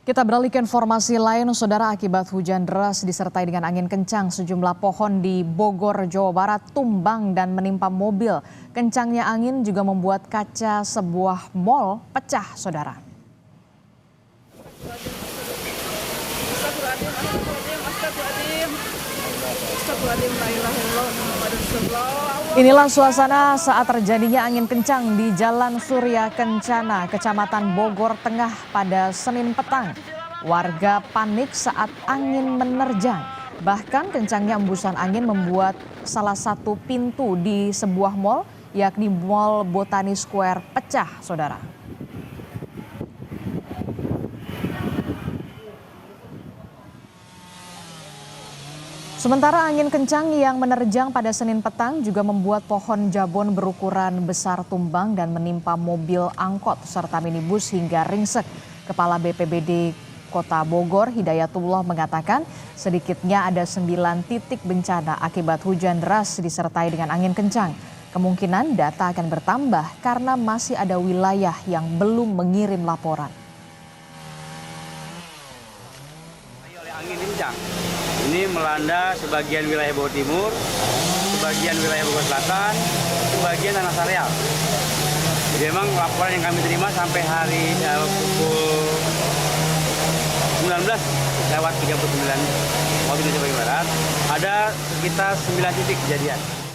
Kita beralih ke informasi lain, saudara. Akibat hujan deras disertai dengan angin kencang, sejumlah pohon di Bogor, Jawa Barat tumbang dan menimpa mobil. Kencangnya angin juga membuat kaca sebuah mal pecah, saudara. Inilah suasana saat terjadinya angin kencang di Jalan Surya Kencana, Kecamatan Bogor Tengah pada Senin petang. Warga panik saat angin menerjang. Bahkan kencangnya embusan angin membuat salah satu pintu di sebuah mal, yakni Mall Botani Square, pecah, saudara. Sementara angin kencang yang menerjang pada Senin petang juga membuat pohon jabon berukuran besar tumbang dan menimpa mobil angkot serta minibus hingga ringsek. Kepala BPBD Kota Bogor, Hidayatullah, mengatakan sedikitnya ada 9 titik bencana akibat hujan deras disertai dengan angin kencang. Kemungkinan data akan bertambah karena masih ada wilayah yang belum mengirim laporan. Angin kencang ini melanda sebagian wilayah Bogor Timur, sebagian wilayah Bogor Selatan, sebagian Tanah Sareal. Jadi memang laporan yang kami terima sampai hari pukul 19:39 waktu Indonesia bagian barat ada sekitar 9 titik kejadian.